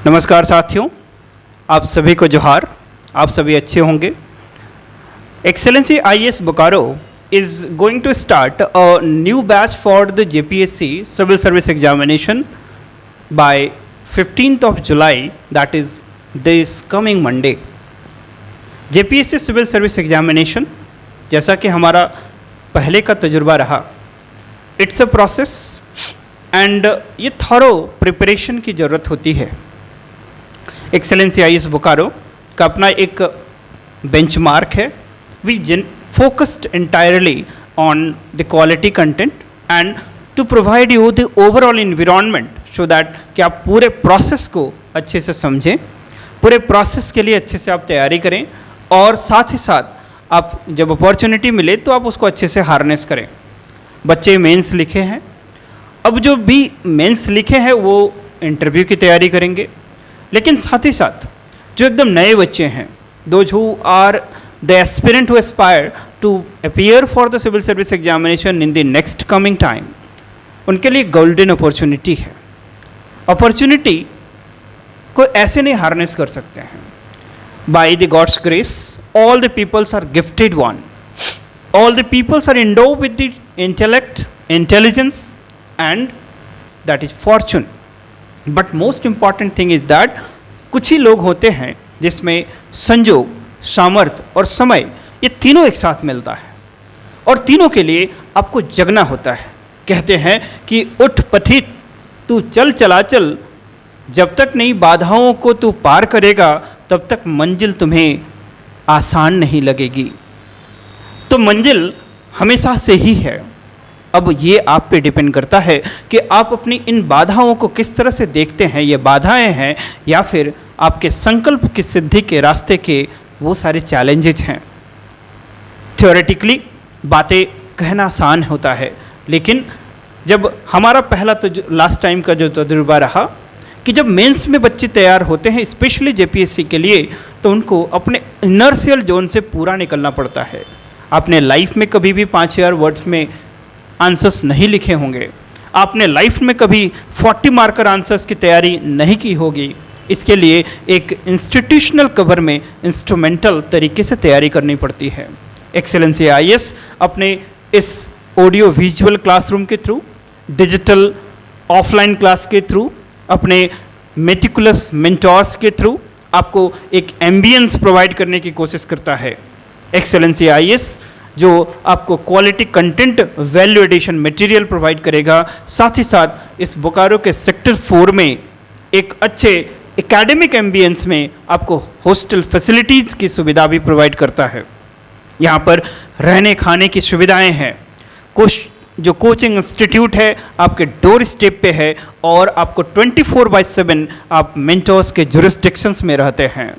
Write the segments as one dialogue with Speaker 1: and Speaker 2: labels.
Speaker 1: नमस्कार साथियों, आप सभी को जोहार। आप सभी अच्छे होंगे। Excellency IAS Bokaro is going to start a new batch for the JPSC Civil Service Examination by 15th of July, that is this coming Monday. JPSC Civil Service Examination जैसा कि हमारा पहले का तजुर्बा रहा, इट्स अ प्रोसेस एंड ये thorough preparation की ज़रूरत होती है। एक्सेलेंसी आईएएस बोकारो का अपना एक बेंचमार्क है। We focused entirely on the quality content and to provide you the overall environment so that कि आप पूरे प्रोसेस को अच्छे से समझें, पूरे प्रोसेस के लिए अच्छे से आप तैयारी करें और साथ ही साथ आप जब अपॉर्चुनिटी मिले तो आप उसको अच्छे से हार्नेस करें। बच्चे मेंस लिखे हैं, अब जो भी मेंस लिखे हैं वो इंटरव्यू की तैयारी करेंगे, लेकिन साथ ही साथ जो एकदम नए बच्चे हैं, those who are the aspirant who aspire to appear for the civil service examination in the next coming time, उनके लिए गोल्डन अपॉर्चुनिटी है। अपॉर्चुनिटी को ऐसे नहीं हार्नेस कर सकते हैं। By the God's grace all the peoples are gifted one, all the peoples are endowed with the intellect, intelligence and that is fortune, but most important thing is that कुछ ही लोग होते हैं जिसमें संजोग, सामर्थ्य और समय ये तीनों एक साथ मिलता है और तीनों के लिए आपको जगना होता है। कहते हैं कि उठ पथित तू चल चलाचल, जब तक नई बाधाओं को तू पार करेगा तब तक मंजिल तुम्हें आसान नहीं लगेगी। तो मंजिल हमेशा से ही है। अब ये आप पे डिपेंड करता है कि आप अपनी इन बाधाओं को किस तरह से देखते हैं। ये बाधाएं हैं या फिर आपके संकल्प की सिद्धि के रास्ते के वो सारे चैलेंजेज हैं। थ्योरेटिकली बातें कहना आसान होता है, लेकिन जब हमारा पहला तो लास्ट टाइम का जो तजुर्बा रहा कि जब मेंस में बच्चे तैयार होते हैं स्पेशली जेपीएससी के लिए, तो उनको अपने इनर्शियल जोन से पूरा निकलना पड़ता है। आपने लाइफ में कभी भी 5000 वर्ड्स में आंसर्स नहीं लिखे होंगे, आपने लाइफ में कभी 40 मार्कर आंसर्स की तैयारी नहीं की होगी। इसके लिए एक इंस्टीट्यूशनल कवर में इंस्ट्रूमेंटल तरीके से तैयारी करनी पड़ती है। एक्सेलेंसी आईएएस अपने इस ऑडियो विजुअल क्लासरूम के थ्रू, डिजिटल ऑफलाइन क्लास के थ्रू, अपने मेटिकुलस मेंटोर्स के थ्रू आपको एक एम्बियंस प्रोवाइड करने की कोशिश करता है। एक्सेलेंसी आईएएस जो आपको quality content value addition material provide करेगा, साथ ही साथ इस बोकारो के सेक्टर 4 में एक अच्छे एकेडमिक एम्बियंस में आपको हॉस्टल फैसिलिटीज़ की सुविधा भी प्रोवाइड करता है। यहाँ पर रहने खाने की सुविधाएं हैं। कुछ जो कोचिंग इंस्टीट्यूट है आपके डोर स्टेप पे है और आपको 24/7 आप मेंटर्स के जुरिस्डिक्शंस में रहते हैं।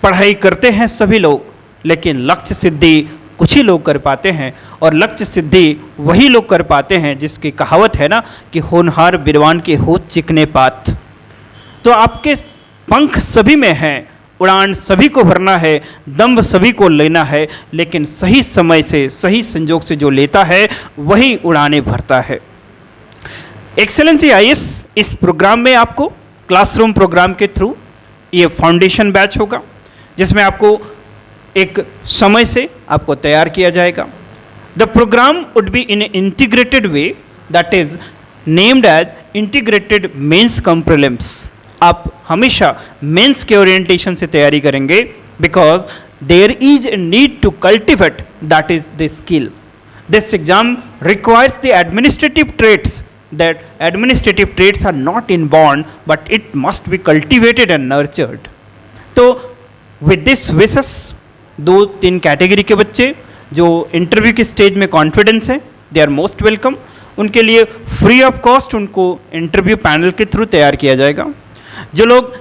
Speaker 1: पढ़ाई करते हैं सभी लोग, लेकिन लक्ष्य सिद्धि कुछ ही लोग कर पाते हैं और लक्ष्य सिद्धि वही लोग कर पाते हैं जिसकी कहावत है ना कि होनहार बिरवान के होत चिकने पात। तो आपके पंख सभी में हैं, उड़ान सभी को भरना है, दम्भ सभी को लेना है, लेकिन सही समय से सही संजोग से जो लेता है वही उड़ाने भरता है। एक्सेलेंसी आईएएस इस प्रोग्राम में आपको क्लासरूम प्रोग्राम के थ्रू ये फाउंडेशन बैच होगा जिसमें आपको एक समय से आपको तैयार किया जाएगा। The program would be in integrated way, that is named as integrated mains cum prelims. आप हमेशा मेंस के ओरिएंटेशन से तैयारी करेंगे because there is a need to cultivate that is the skill. This exam requires the administrative traits, that administrative traits are not inborn but it must be cultivated and nurtured. तो with this wishes 2-3 category के बच्चे जो interview के stage में confidence हैं, they are most welcome. उनके लिए free of cost उनको इंटरव्यू पैनल के थ्रू तैयार किया जाएगा। जो लोग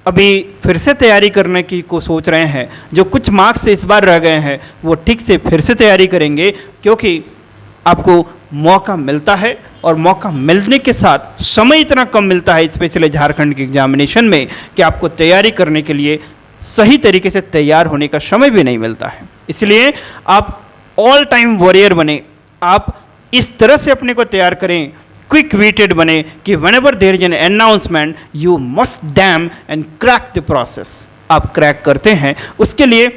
Speaker 1: अभी फिर से तैयारी करने की को सोच रहे हैं, जो कुछ मार्क्स से इस बार रह गए हैं, वो ठीक से फिर से तैयारी करेंगे, क्योंकि आपको मौका मिलता है और मौका मिलने के साथ समय इतना कम मिलता है स्पेशली झारखंड के एग्जामिनेशन में कि आपको तैयारी करने के लिए सही तरीके से तैयार होने का समय भी नहीं मिलता है। इसलिए आप ऑल टाइम वॉरियर बने, आप इस तरह से अपने को तैयार करें, क्विक विटेड बने कि whenever there is an announcement you must damn and crack the process। आप क्रैक करते हैं, उसके लिए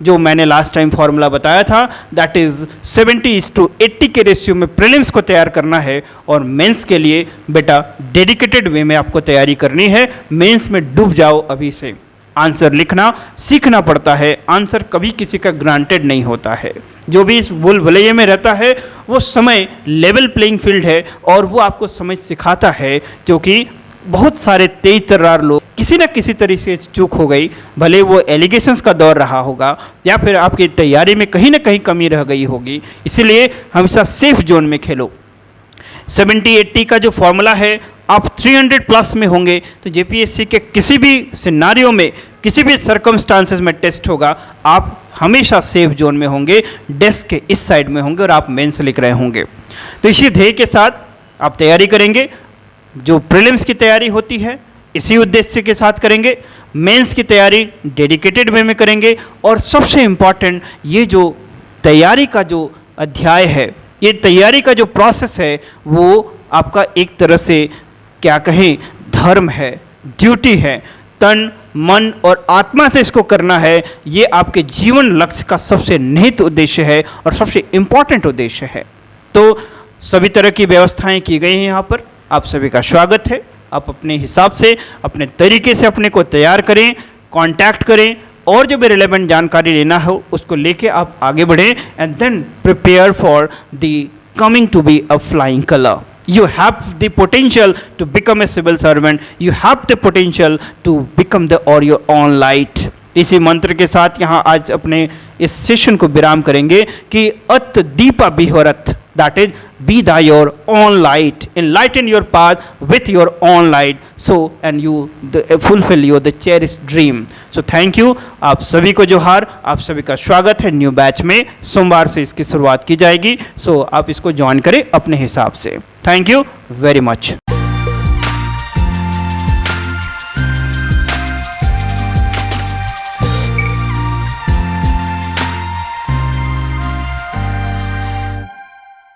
Speaker 1: जो मैंने लास्ट टाइम फॉर्मूला बताया था, दैट इज 70:80 के रेशियो में प्रीलिम्स को तैयार करना है और मेंस के लिए बेटा डेडिकेटेड वे में आपको तैयारी करनी है। मेंस में डूब जाओ अभी से। आंसर लिखना सीखना पड़ता है, आंसर कभी किसी का ग्रांटेड नहीं होता है। जो भी इस भूल-भुलैया में रहता है वो समय लेवल प्लेइंग फील्ड है और वो आपको समझ सिखाता है, क्योंकि बहुत सारे तेज तर्रार लोग किसी न किसी तरीके से चूक हो गई, भले वो एलिगेशंस का दौर रहा होगा या फिर आपकी तैयारी में कहीं ना कहीं कमी रह गई होगी, इसीलिए हमेशा सेफ जोन में खेलो। 70-80 का जो फॉर्मूला है, आप 300 प्लस में होंगे तो जेपीएससी के किसी भी सिनारियो में, किसी भी सर्कमस्टांसेस में टेस्ट होगा, आप हमेशा सेफ जोन में होंगे, डेस्क के इस साइड में होंगे और आप मेंस लिख रहे होंगे। तो इसी ध्येय के साथ आप तैयारी करेंगे। जो प्रीलिम्स की तैयारी होती है इसी उद्देश्य के साथ करेंगे, मेंस की तैयारी डेडिकेटेड वे में करेंगे, और सबसे इम्पॉर्टेंट ये जो तैयारी का जो अध्याय है, ये तैयारी का जो प्रोसेस है, वो आपका एक तरह से क्या कहें धर्म है, ड्यूटी है। तन मन और आत्मा से इसको करना है, ये आपके जीवन लक्ष्य का सबसे निहित उद्देश्य है और सबसे इम्पॉर्टेंट उद्देश्य है। तो सभी तरह की व्यवस्थाएं की गई हैं यहाँ पर, आप सभी का स्वागत है। आप अपने हिसाब से अपने तरीके से अपने को तैयार करें, कांटेक्ट करें, और जो भी रिलेवेंट जानकारी लेना हो उसको लेके आप आगे बढ़ें, and then prepare for the coming to be a flying colour. You have the potential to become a civil servant. You have the potential to become your own light. इसी मंत्र के साथ यहाँ आज अपने इस सेशन को विराम करेंगे कि अत Deepa बिहोरत, that is be thy your own light, enlighten your path with your own light, so and you fulfill your the cherished dream. So thank you। आप सभी को जोहार, आप सभी का स्वागत है न्यू बैच में। सोमवार से इसकी शुरुआत की जाएगी, सो आप इसको ज्वाइन करें अपने हिसाब से। Thank you very much.